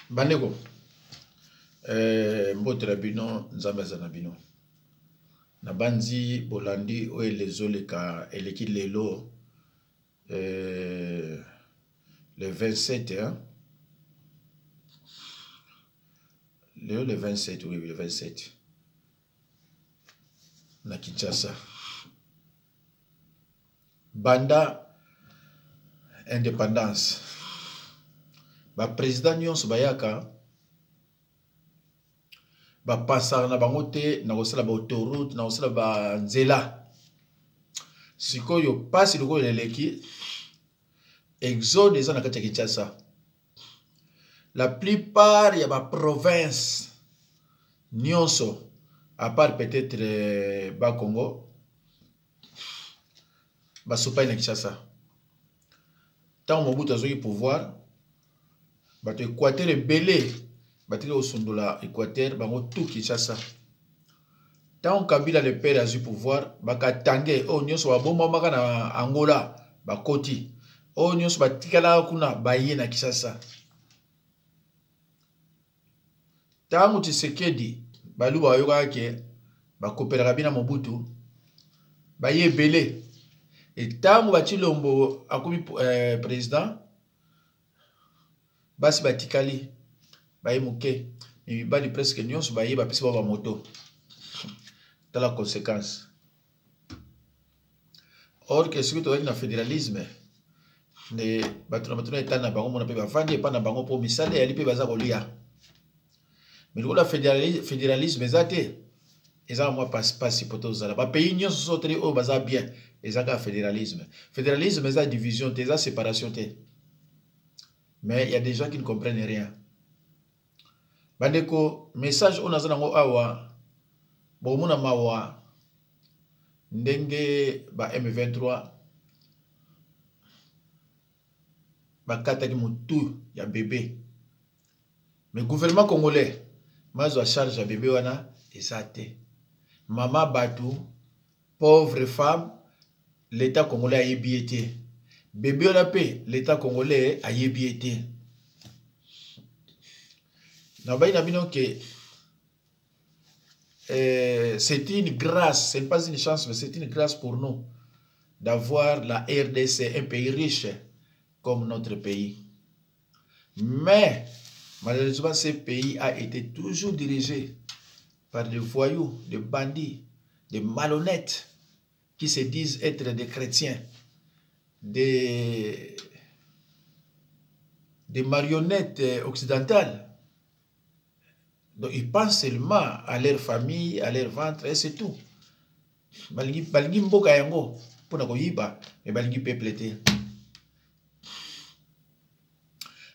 Bandeko, mbote la bino, nzambe na bino. Na banzi bolandi oye lezoleka eleki lelo le 27 hein? Le 27, oui, le 27. Na Kinshasa. Banda indépendance. Ba président nyonso bayaka ba passer na bango te na kosala ba autoroute na kosala ba nzela. Sikoyo pasi loko leleki exode eza na kati ya Kinshasa. La plupart ya ba province nyonso à part peut-être ba Congo ba sopa na Kinshasa. Tant Mobutu azoki pouvoir bato Équateur ebele bateli osundola Équateur bango tout Kinshasa. Tant Kabila le père a eu pouvoir bakatange o nyonso babomba maka na Angola bakoti o nyonso batikala kuna baye na Kinshasa. Tant Tshisekedi balu bayoka ke bakopelaka bina Mobutu baye ebele et tant Batilombo akomi président basi batikali baye muke mais bali presque nyonso baye bapesi ba moto dans la conséquence. Or que ce que tu as dit dans le fédéralisme ne batuna batuna etana bango mona pe bafandi epa na bango po misale ali pe baza kolia mais le fédéralisme ezate ezala moi passe poto zala ba pays nyonso soteli o baza bien ezaka fédéralisme eza division te eza séparation te. Mais il y a des gens qui ne comprennent rien. Bandeko, message on a zanango awa, bomuna mawa, ndenge ba M23, ba kata di mutu ya bébé. Mais le gouvernement congolais, mazo a charge ya bébé wana, ezate. Mama Batou, pauvre femme, l'État congolais a ébiété. Bébé on a payé, l'État congolais a ébiété. C'est une grâce, ce n'est pas une chance, mais c'est une grâce pour nous. d'avoir la RDC, un pays riche comme notre pays. Mais, malheureusement, ce pays a été toujours dirigé par des voyous, des bandits, des malhonnêtes qui se disent être des chrétiens, des marionnettes occidentales. Donc, ils pensent seulement à leur famille, à leur ventre, et c'est tout. Balingi mboka yango, pour na koyiba, mais balingi peuple te.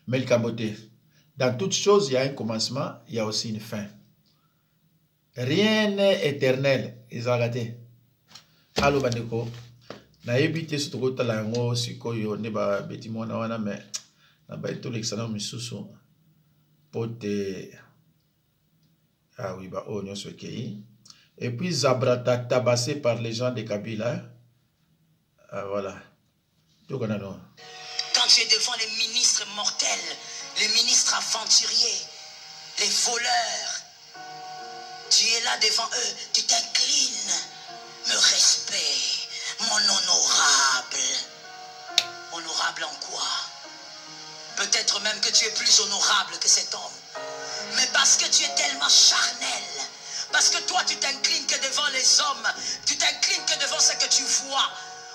Mais le Cambote, dans toute chose, il y a un commencement, il y a aussi une fin. Rien n'est éternel. Ils ont raté. Allo bandeko, na ebite surtout la yango sikoyo ne ba beti mona wana me na ba to l'exana misusu pote ah oui ba onyo swekei. Et puis Zabrata tabassé par les gens de Kabila. Ah voilà. Tout qu'on a non. Quand tu es devant les ministres mortels, les ministres aventuriers, les voleurs, tu es là devant eux, tu t'inclines. Me respect, mon honorable. Honorable en quoi? Peut-être même que tu es plus honorable que cet homme. Mais parce que tu es tellement charnel, parce que toi tu t'inclines que devant les hommes, tu t'inclines que devant ce que tu vois.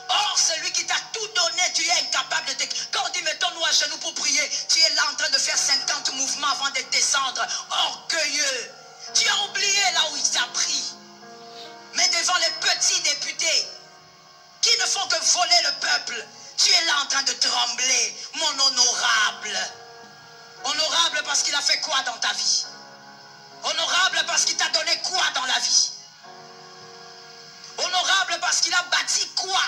Or, celui qui t'a tout donné, tu es incapable de te... Quand on dit mettons-nous à genoux pour prier, tu es là en train de faire 50 mouvements avant de descendre. Orgueilleux. Tu as oublié là où il t'a pris. Mais devant les petits députés qui ne font que voler le peuple, tu es là en train de trembler, mon honorable. Honorable parce qu'il a fait quoi dans ta vie? Honorable parce qu'il t'a donné quoi dans la vie? Honorable parce qu'il a bâti quoi?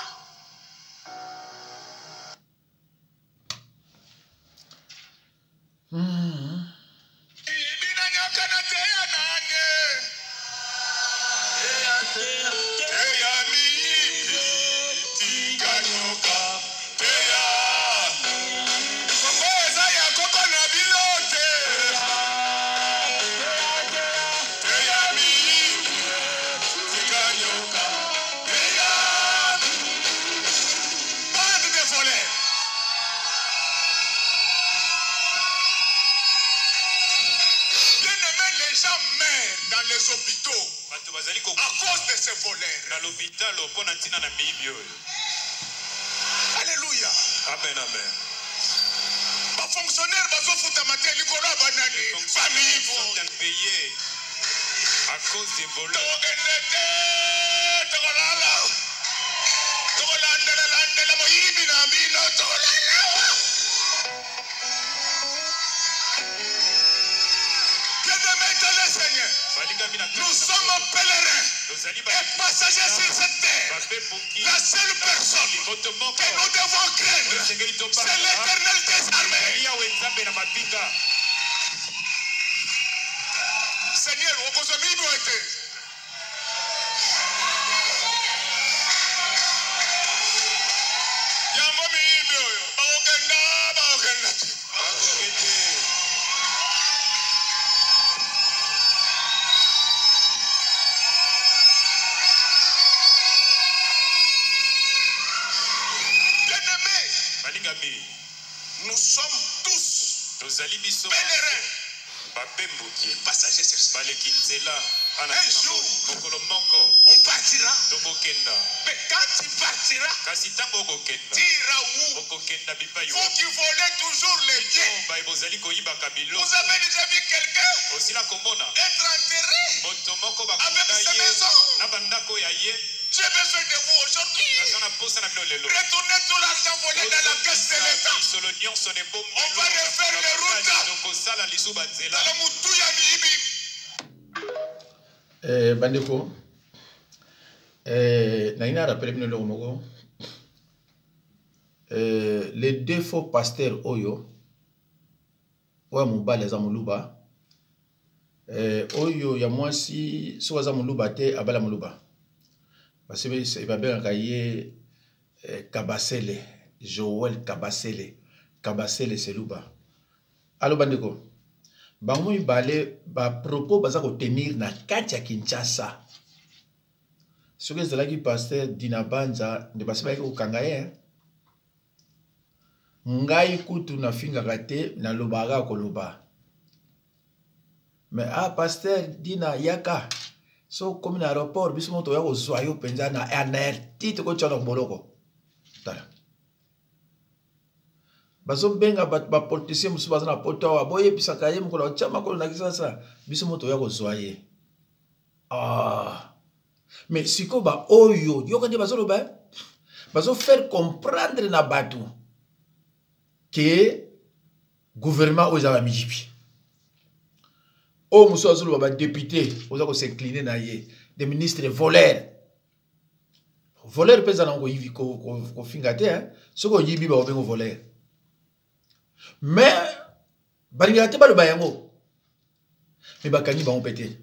À cause de ces voleurs. Alléluia. Amen, amen. Les fonctionnaires sont impayés à cause des voleurs. Nous sommes pèlerins et passagers sur cette terre. La seule personne que nous devons craindre, c'est l'Éternel des armées. Seigneur, on vous a mis où était? Nous sommes tous pèlerins et passagers sur ce terre. Un jour, on partira. Mais quand tu partiras, tu iras où? Vous qui volez toujours les biens. Vous avez déjà vu quelqu'un être enterré avec sa maison? J'ai besoin de vous aujourd'hui. Retournez tout l'argent volé dans la caisse de l'État. On va refaire les routes. Dans le Moutouya Mihibi. Bandeko, Naina rappelle le logo. Les deux faux pasteurs Oyo, Oya Mouba les Amuluba, Oyo Yamwasi, Soaza Muluba te Abala Muluba. Parce que il va bien enrayer Kabasele, Joël Kabasele, Kabasele Selouba. Allo Bandeko, Bangoui Balé, ba propos baza ko tenir na Katia Kinshasa. Ce que c'est là qui pasteur Dina Banza ne passe pas au Kangaye. Ngai kutu na finga kate na lobaga koloba. Mais pasteur Dina Yaka. So comme na aéroport biso moto ya ko zoyo penza na anerti to ko tshana boloko. Tala. Bazo benga ba politicien musu bazana poto wa boye pisaka ye mukolo chama ko na kisasa biso moto ya ko zoye. Mais siko ba oyo yo kandi bazo loba bazo faire comprendre na batu que gouvernement oza mijipi. O muso azulu ba député oza ko s'incliner na ye des ministres voleurs. Voleur pesa na ngo yivi ko fingate hein soko yibi ba obengo voleur. Mais balingate ba lo bayango. Mais bakani ba on pété.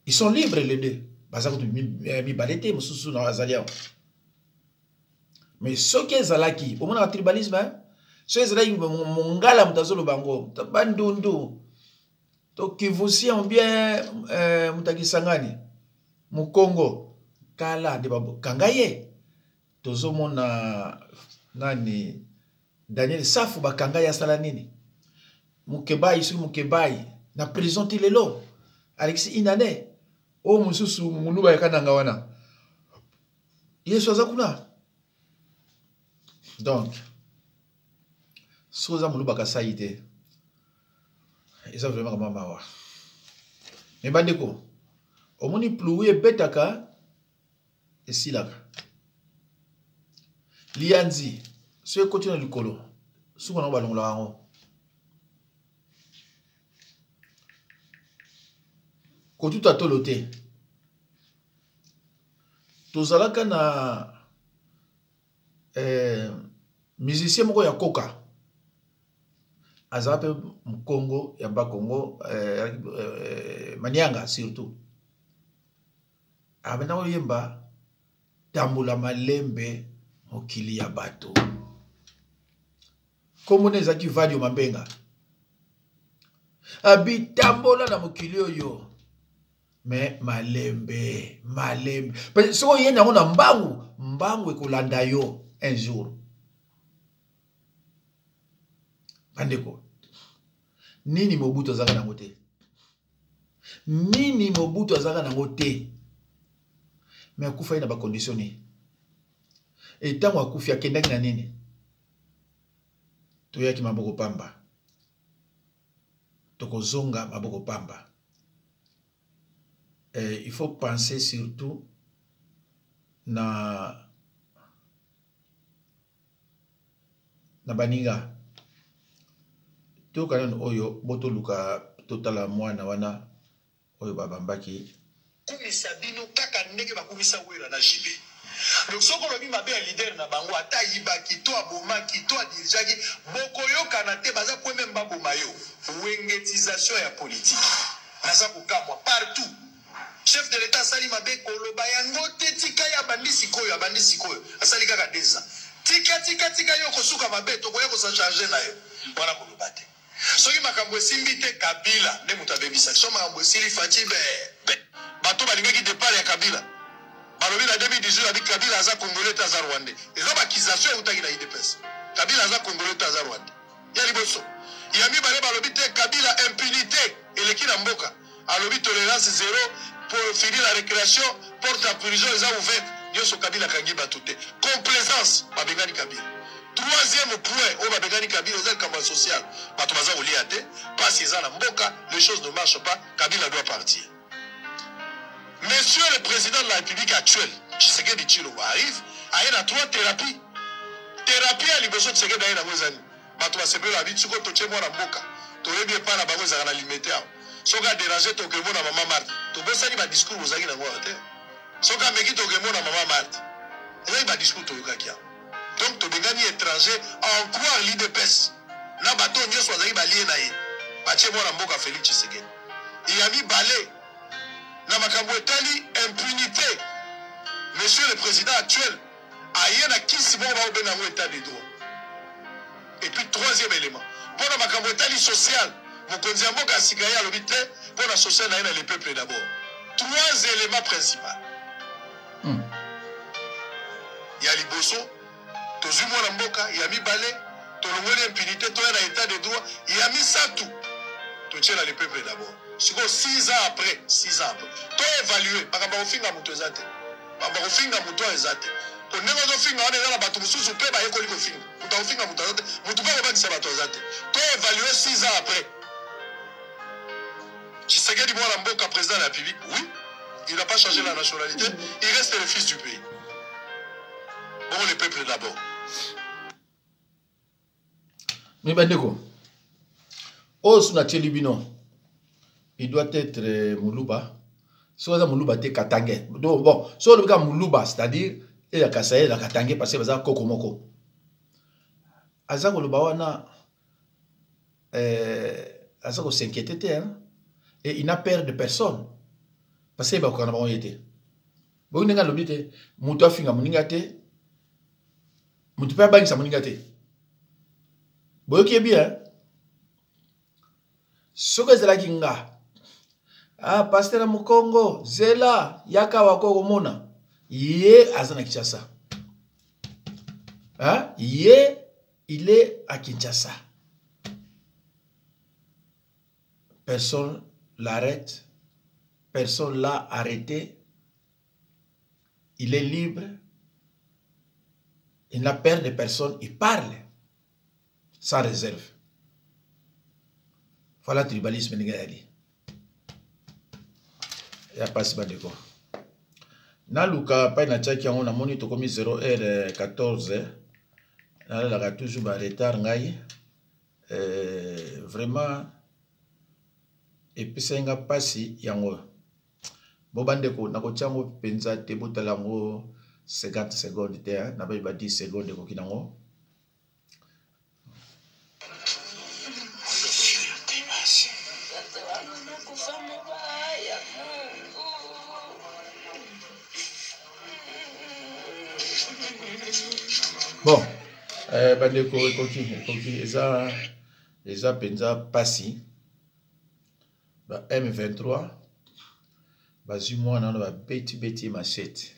Ils sont libres les deux. Bazako tu mi balete mususu na azalia. Mais ce qui est zalaki, au moins tribalisme hein. Ce qui est zalaki mongala mutazolo bango, bandundu. To kivusi en bien mutakisangani. Mu Congo kala de babo kangaye. Tozo mona nani Daniel Safu ba kangaya sala nini. Mukebai sur Mukebai na prison tilelo. Alexis Inane. O mususu munuba yakananga wana. Yesu azakuna. Donc soza munuba kasaite. Et ça vraiment comme mawa. Mais bandeko. Omoni ploué betaka et silaka. Lianzi, ce continue le colo. Souvent on va l'ongla. Ko tout a toloté. Tozalaka na musicien moko ya koka. Azape Congo ya ba Congo Manianga surtout. Abena oyemba tambula malembe mokili ya bato. Komo neza ki vadio mambenga. Abitambola na mokili oyo. Mais malembe. Parce que so yenda ngona mbangu ekolanda yo un jour. Bandeko. Nini Mobutu azaka nango te. Nini Mobutu azaka nango te. Mais akufa ina ba conditionné. Et tango akufi akendaki na nini? Toyaki maboko pamba. Tokozonga maboko pamba. Il faut penser surtout na baninga. To kanon oyo boto luka totala mwana wana oyo babambaki. Kumisa bino kaka ndenge bakumisa wera na jibe. Donc soko lobi mabe ya leader na bango ata yibaki to abomaki to adirjaki bokoyoka na te baza kweme mbaboma yo. Wengetisation ya politique. Naza kukamwa partout. Chef de l'État sali mabe koloba yango te tika ya bandisi koyo asali kaka deza. Tika yo kosuka mabe to koya ko sa charger na yo. Wana koloba te. Soki makambo esimbi te Kabila nde mutu abebisa. So makambo esili Faci bato balingaki départ ya Kabila. Balobi na 2018 abi Kabila aza Congolais aza Rwandais. Eza bakization eutaki na IDPS. Kabila aza Congolais aza Rwandais. Ya liboso. Yami balobi te Kabila impunité eleki na mboka. Alobi tolérance zéro pour finir la récréation, porte à prison les a ouverte. Nyoso Kabila kangi batute. Complaisance babengani Kabila. Troisième point, au babengani Kabila c'est le camp social. Batumaza oliate, passe ezana mboka, les choses ne marchent pas, Kabila doit partir. Monsieur le président de la République actuelle, Tshisekedi Tshilombo arrive, a 3 thérapies. Thérapie à liboso Tshisekedi a mwezani. Batu basebela bitsuko toche mwana mboka. Toyebi pa na bango za na limité. Soka déranger to kemo na mama Marthe. To bosani ba discours bozaki na ngwa te. Soka meki to kemo na mama Marthe. Ezali ba discours to yokaki. Donc to bengani étranger en croire l'IDPS. Na bato nyoso azali ba lié na ye. Bache mwana mboka Félix Tshisekedi. Il a mis balai. Na makambo etali impunité. Monsieur le président actuel a yena kisi bon ba obena ngo état de droit. Et puis troisième élément, pour la makambo etali social, mokonzi mboka sikaya lobite pour la social na les peuples d'abord. 3 éléments principaux. ya liboso tozwi mwana mboka ya mibale tolongoli impunité toya na état de droit ya misatu totiela le peuple d'abord sikoyo 6 ans après toévalue makambo kofinga moto eza te makambo kofinga moto eza te po ndenge ozofinga wana eza na bato mosusu mpe bayekoli kofinga moto akofinga moto aza te moto mpe kobakisa bato aza te toévalue 6 ans après Tshisekedi mwana mboka président de la République, oui, il n'a pas changé la nationalité, il reste le fils du pays. Bon, le peuple d'abord. Mais Bandeko, Osuna Tchelibino, il doit être Moulouba. Soit Moulouba te Katangé. Donc bon, soit le cas Moulouba, c'est-à-dire il y a Kasaye, la Katangé, parce que c'est Kokomoko. Azako Lubawana, Azako s'inquiétait, hein. Et il n'a peur de personne. Parce que il va avoir été. Bon, il n'a pas l'objet. Moutou a fini à Mouningate. Moutou pas bang sa Mouningate. Bon, qui est bien. Ce que c'est la kinga. Ah, pasteur à Mukongo, Zela, Yaka Wako Mona. Yé, Azana Kinshasa. Hein? Yé, il est à Kinshasa. Personne l'arrête, personne l'a arrêté, il est libre, il n'a peur de personne, il parle sans réserve. Voilà le tribalisme. Il n'y a pas ce de quoi. Naluka, pas une tchaki, on a monité comme 0h14, on a toujours un retard, vraiment. Et puis c'est un passi yango bobandeko na kochango penza te botalango 50 secondes te na ba 10 secondes ko kinango bon bandeko koki eza penza passi ba M23 bazui mwana na ba beti machette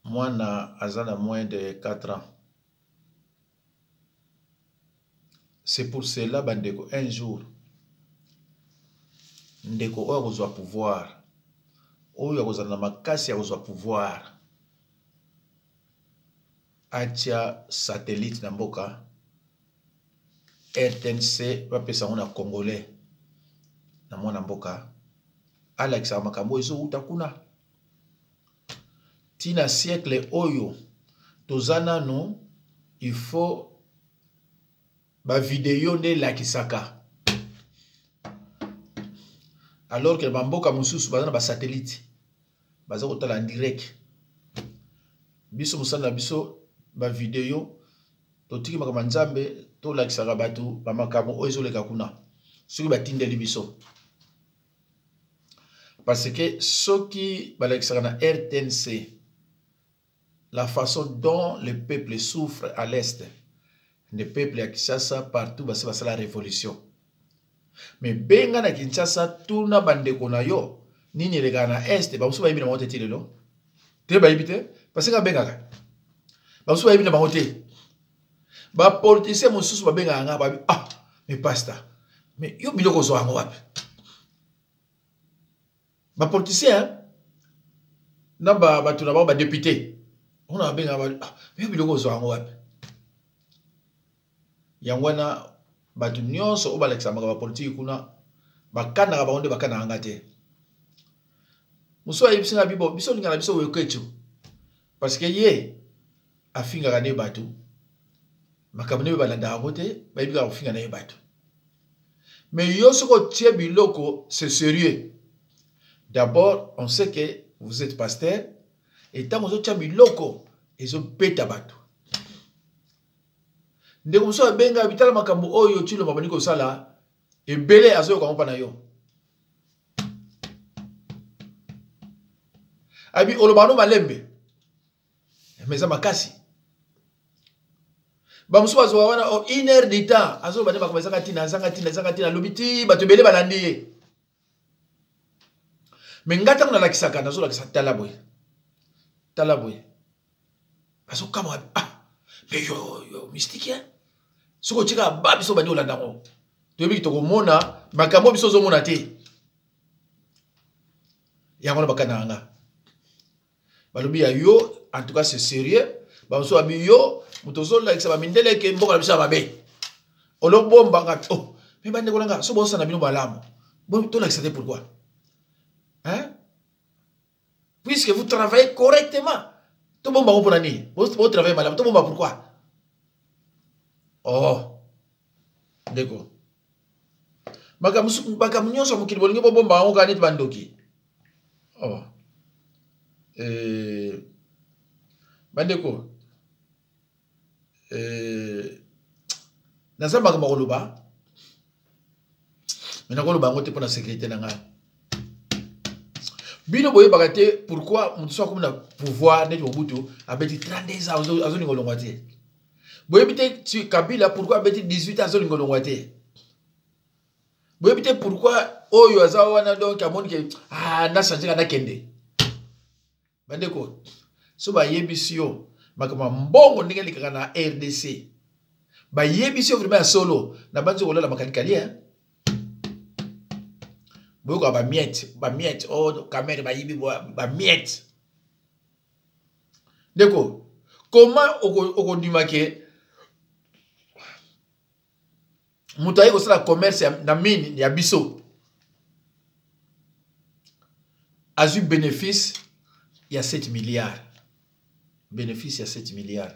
mwana azana moins de 4 ans. C'est pour cela bandeko un jour ndeko oyo kozwa pouvoir oyo akozala na makasi ya kozwa pouvoir atia satellite na mboka RTNC bapesa ngo na congolais na mwana mboka alakisa makambo ezo uta kuna tina siècle oyo tozana no il faut ba vidéo nde lakisaka alors que ba mboka mususu bazana ba satellite baza kotala en direct biso musana biso ba vidéo totiki makambo nzambe to lakisaka batu ba makambo oyo ezoleka kuna soki batindeli biso. Parce que ceux qui balakisaka na RTNC, la façon dont le peuple souffre à l'est, le peuple à Kinshasa partout c'est la révolution. Mais benga na Kinshasa tout na bandeko na yo nini lega na est ba musu ba yibi na mote tilelo. Te ba yibite parce que benga ka. Ba musu ba yibi na mote. Ba politicien mususu ba benga nga ba ah mais pasteur. Mais yo biloko zo ngo wapi? Ba politicien na ba tu na ba député. On a benga ba ah mais yo biloko zo ngo wapi? Yangwana batu nyonso oba l'examen ba politique kuna bakana ba onde bakana ngate. Muso ayibsinga bibo biso linga na biso wekecho. Parce que ye afinga kane batu. Makamne balanda abote ba yibika ofinga na batu. Mais yo soko tie biloko c'est sérieux. D'abord, on sait que vous êtes pasteur et tant que vous tie biloko ils ont pété batu. Ndeko muso benga bitala makambo oyo chilo mabaniko sala ebele azoyo kwa mpana yo. Abi olobano malembe. Meza makasi. Ba muso azo wana o 1 heure de temps azo bane bakomeza tina lobiti bato ebele balandi. Mais ngata na lakisaka nazo lakisa talaboy. parce que comme mais yo mystique hein ce que tu as ba biso bandi olanda ngo to bi to mona makambo biso zo mona te ya ngona bakana nga balobi ya yo en tout cas c'est sérieux ba so abi yo mutozo la exaba mindele ke mboka biso mabe olo bomba nga oh mais bande kolanga so bosa na bino balamu bon to la exate pourquoi hein puisque vous travaillez correctement to bomba ko ponani vous travaillez malamu to bomba pourquoi oh d'accord baka nyonso mokili bolingi bo bomba ngo kanit bandoki oh bandeko naza makambo koloba mena koloba ngo te pona sécurité na nga bino boye bakate pourquoi mutu so comme na pouvoir net Mobutu abeti 32 ans azoni ngolongwa te boye bité tu Kabila pourquoi abeti 18 ans azoni ngolongwa te boye bité pourquoi oyo azawana donc amoni ke na changer kana kende bandeko so ba yebisio makama mbongo ndenge likaka na RDC ba yebisio vraiment solo na banzo kolala makalikali hein boyo ba miette oh caméra ba yibi ba miette ndeko comment okondima ke mutaye ko sala commerce na mine ya biso azu bénéfice il y a 7 milliards. Bénéfice, il y a 7 milliards.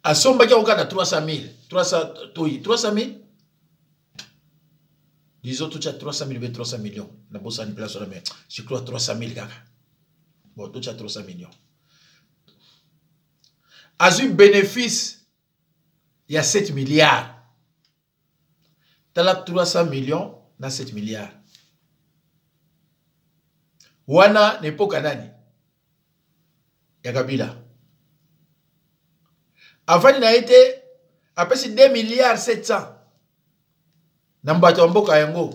À son bac, on a 300 000. 300 000. Disons, tu as 300 000, 300 millions. Je crois 300 000. Bon, tu as 300 millions. À un bénéfice, il y a 7 milliards. Tu as 300 millions, il y a 7 milliards. Wana n'epoka nani ya Kabila avant na été après 2 milliards 700 na mbato mboka yango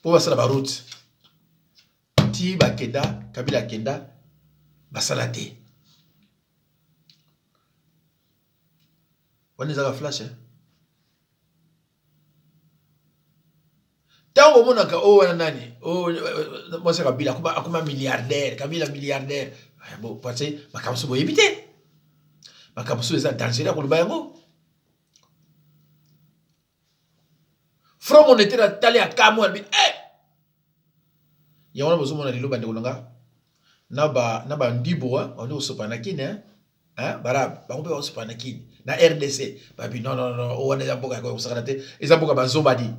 po basala ba route ti bakenda Kabila kenda basala te wana za flash hein tango monaka oh wana nani oh moi c'est Kabila akuma milliardaire Kabila milliardaire bon parce que makamso boye bité makamso eza dangereux ko lubango from monétaire tali akamo albi ya wana bozo mona lilo bande kolanga na ba ndibo on est sopa na kine hein barab ba ngombe sopa na kine na RDC ba bi non o wana ya boka ko sakana te eza boka bazobadi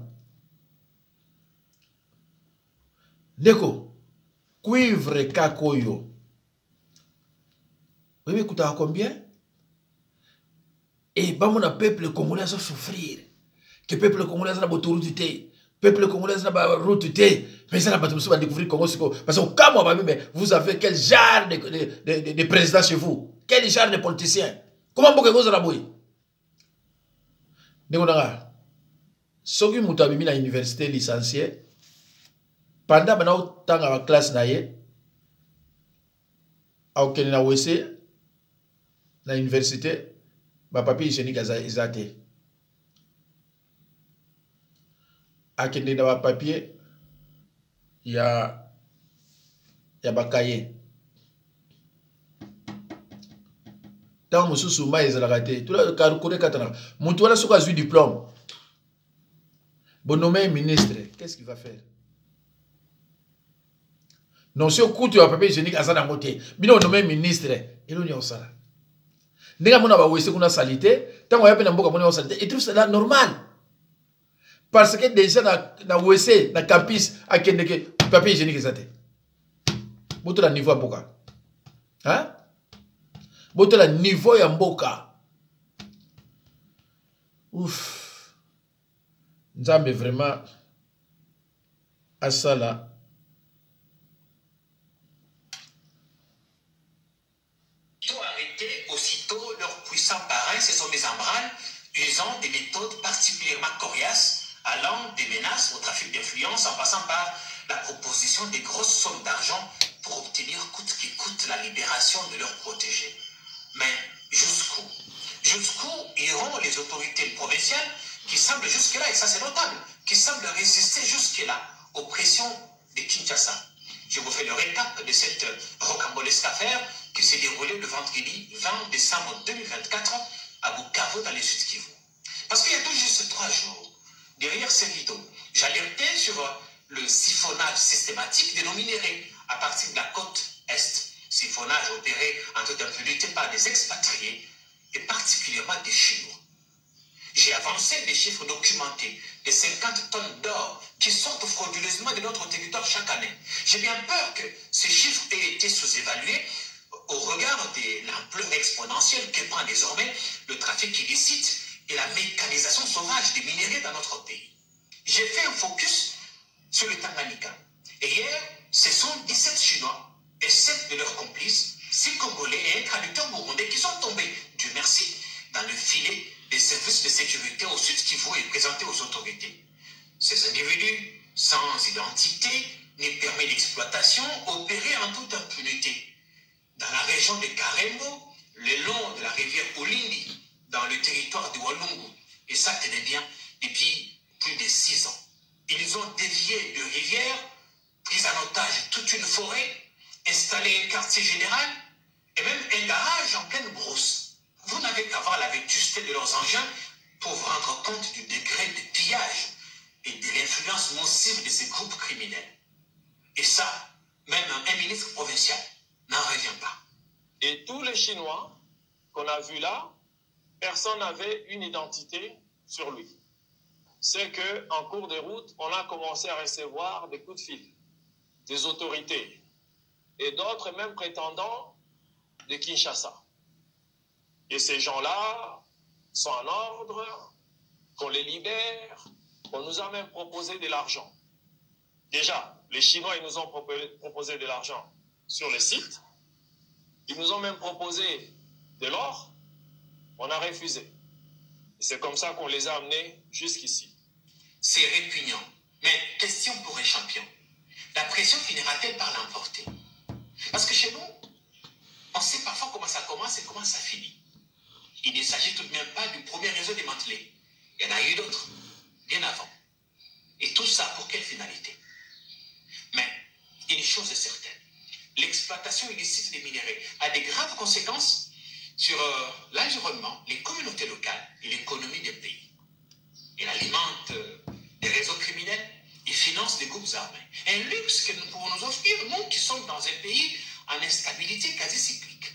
Ndeko, cuivre kakoyo. Vous avez écouté combien? Et bah mon peuple congolais a souffrir. Que peuple congolais a route té. Peuple congolais a route té. Mais ça n'a pas tout ça découvrir Congo parce que quand moi vous avez quel genre de président chez vous? Quel genre de politicien? Comment vous avez la boue? Ndeko nanga. Soki mutabimi na université licencié. Pendant que nous avons la classe, nous avons na l'université, ma papier hygiénique est exaté. Akende na papier, il y a un cahier. Tant que nous avons des raté, tout le cas, nous avons un diplôme. Bon nommé ministre, qu'est-ce qu'il va faire? Non, si on coûte un papier hygiénique à ça côté, bien on nomme ministre, et l'on y a ça. N'est-ce pas qu'on a qu'on a salité, tant qu'on a bien un bon qu'on a salité, et tout ça normal. Parce que déjà na WC, na campus, à quel papier hygiénique est ça. Boto la niveau à boka, hein? Boto la niveau à boka. Ouf, Nzambe vraiment à ça là. Parrains se sont mis en branle, usant des méthodes particulièrement coriaces, allant des menaces au trafic d'influence en passant par la proposition des grosses sommes d'argent pour obtenir coûte que coûte la libération de leurs protégés. Mais jusqu'où? Jusqu'où iront les autorités provinciales qui semblent jusque-là, et ça c'est notable, qui semblent résister jusque-là aux pressions de Kinshasa? Je vous fais le récap de cette rocambolesque affaire qui s'est déroulée le vendredi 20 décembre 2024 à Bukavu dans les Sud-Kivu. Parce qu'il y a tout juste 3 jours, derrière ces rideaux, j'alertais sur le siphonnage systématique de nos minéraux à partir de la côte Est. Siphonnage opéré en toute impunité par des expatriés et particulièrement des Chinois. J'ai avancé des chiffres documentés de 50 tonnes d'or qui sortent frauduleusement de notre territoire chaque année. J'ai bien peur que ces chiffres aient été sous-évalués au regard de l'ampleur exponentielle que prend désormais le trafic illicite et la mécanisation sauvage des minéraux dans notre pays. J'ai fait un focus sur le Tanganyika. Et hier, ce sont 17 Chinois et 7 de leurs complices, 6 Congolais et un traducteur burundais qui sont tombés, Dieu merci, dans le filet des services de sécurité au Sud Kivu et présentés aux autorités. Ces individus, sans identité ni permis d'exploitation, opéraient en toute impunité dans la région de Karembo, le long de la rivière Olindi, dans le territoire de Walungu. Et ça tenait bien depuis plus de 6 ans. Ils ont dévié de rivière, pris en otage toute une forêt, installé un quartier général et même un garage en pleine brousse. Vous n'avez qu'à voir la vétusté de leurs engins pour vous rendre compte du degré de pillage et de l'influence nocive de ces groupes criminels. Et ça, même un ministre provincial n'en revient pas. Et tous les Chinois qu'on a vus là, personne n'avait une identité sur lui. C'est qu'en cours de route, on a commencé à recevoir des coups de fil des autorités et d'autres même prétendants de Kinshasa. Et ces gens-là sont en ordre, qu'on les libère. On nous a même proposé de l'argent. Déjà, les Chinois, ils nous ont proposé de l'argent sur le site. Ils nous ont même proposé de l'or. On a refusé. Et c'est comme ça qu'on les a amenés jusqu'ici. C'est répugnant. Mais question pour un champion. La pression finira-t-elle par l'emporter? Parce que chez nous, on sait parfois comment ça commence et comment ça finit. Il ne s'agit tout de même pas du premier réseau démantelé. Il y en a eu d'autres, bien avant. Et tout ça pour quelle finalité? Mais une chose est certaine, l'exploitation illicite des minéraux a des graves conséquences sur l'environnement, les communautés locales et l'économie des pays. Il alimente des réseaux criminels et finance des groupes armés. Un luxe que nous pouvons nous offrir, nous qui sommes dans un pays en instabilité quasi cyclique.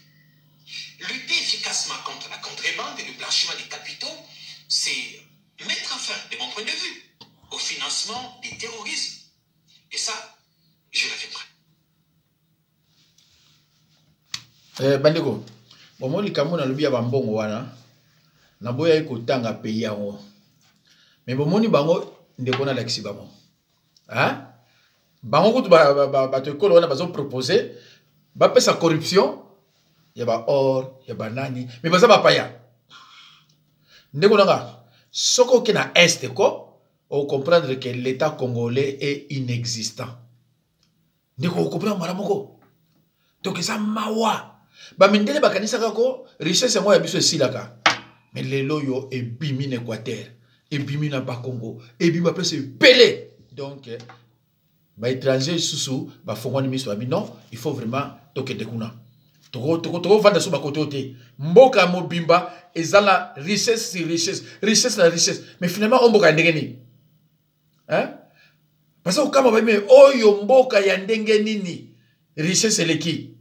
Lutter efficacement contre la contrebande et le blanchiment des capitaux, c'est mettre fin, de mon point de vue, au financement du terrorisme. Et ça, je le fais. Bandeko, bon, likambo na lobi ya bambongo wana, na boya ekotanga pays yango. Mais bon, moni bango ndeko na laksi bango. Hein? Bango kutu ba te kolo wana bazo proposer ba pesa corruption, ya ba or, ya ba nani, mais baza ba paya. Ndeko nanga, soko ke na est ko, on comprendre que l'état congolais est inexistant. Ndeko comprendre maramoko. Donc ça mawa. Ba mindele bakanisa kako richesse ngo ya biso esilaka. Mais lelo yo ebimi na Équateur, ebimi na Bakongo, ebimi pese pelé. Donc ba étranger susu ba fongwani miso abi non, il faut vraiment tokende kuna. Toko vanda so ba kote mboka mobimba ezala richesse sur richesse, richesse na richesse. Mais finalement on mboka ndengeni. Hein? Parce que kama ba me oyo mboka ya ndenge nini richesse eleki.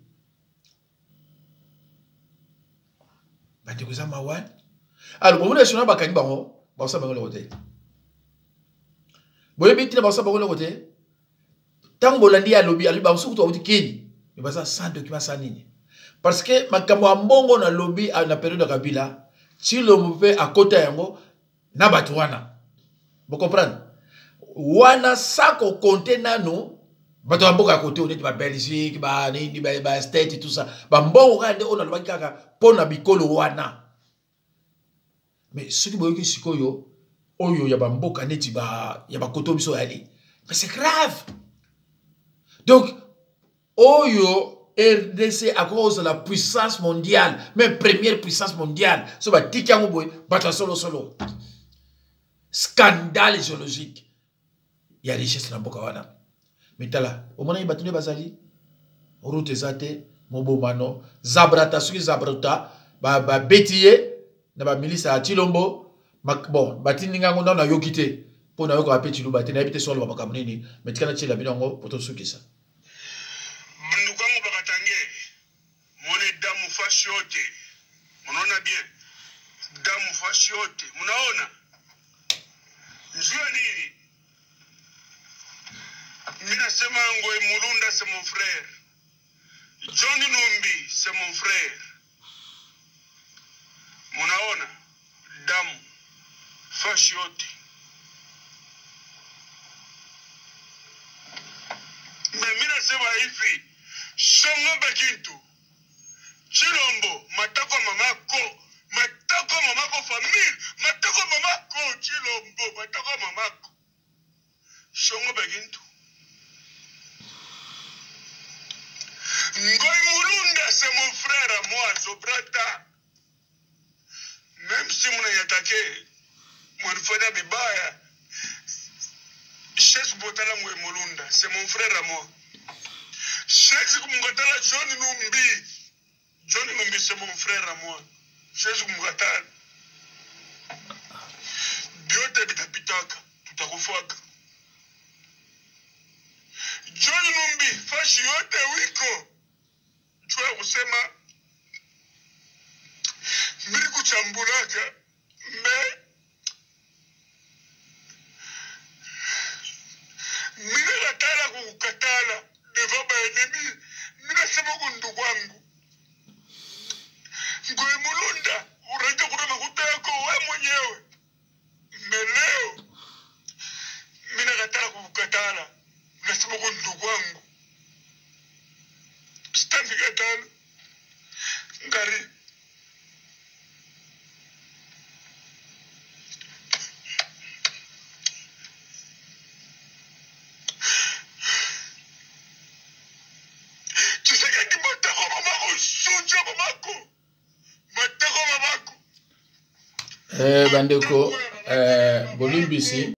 Alors, pour vous, les Chinois, ils vont faire le côté. Vous voyez bien, ils vont faire le côté. Tant que vous avez lobby, ils vont faire le côté. Ils vont faire sans document, sans ligne. Parce que, quand vous avez un lobby à la période de Kabila, si l'on fait à côté, n'a pas de wana. Vous comprenez? Wana, ça qu'on compte, nous, bato mboka côté on est ba Belgique ba ni ba state et tout ça ba mbongo kande on a le kaka pona bikolo wana. Mais ce qui boyoki sikoyo oyo ya ba mboka neti ba ya ba koto biso yali. Mais c'est grave. Donc Oyo RDC à cause de la puissance mondiale, même première puissance mondiale. So ba tikango boy, bata solo solo. Scandale géologique. Il y a richesse na mboka wana. Mitala, au moment où batune bazali, route zate, mobomano, zabrata suki zabrata, ba betiye, na ba milice à Chilombo, bon, batininga ngonda na yokite, pour na yoko apé Chilou batine, habite sur le bakamunini, mais tikana chila binongo, poto suki sa. Mnukango bakatange, mone damu fashi yote, munaona bien, damu fashi yote, munaona, njua nini? Mina sema Ngoy Mulunda c'est mon frère. John Numbi c'est mon frère. Munaona damu fashi yote. Mina sema hivi, Songo Bakintu, Chilombo, matako mamako famille, matako mamako Chilombo, matako mamako. Songo Bakintu. Ngoy Mulunda, c'est mon frère à moi, Zobrata. Même si mon attaqué, mon frère Bibaya, Cheikh Botala Ngoy Mulunda, c'est mon frère à moi. Cheikh Mougatala John Numbi, c'est mon frère à moi. Cheikh Mougatala. Biote bitapitaka, tutakufuaka. John Numbi, fashi yote wiko. Chua kusema mbili kuchambulaka mina katala kukatala devant ba ennemi mina sema kundugu wangu Ngoy Mulunda uraja kuna makuta yako we mwenyewe leo mina katala kukatala nasema kundugu wangu Stambi katala ngari Tshisekedi matako mamako suja mamako matako mamako bandeko bolimbisi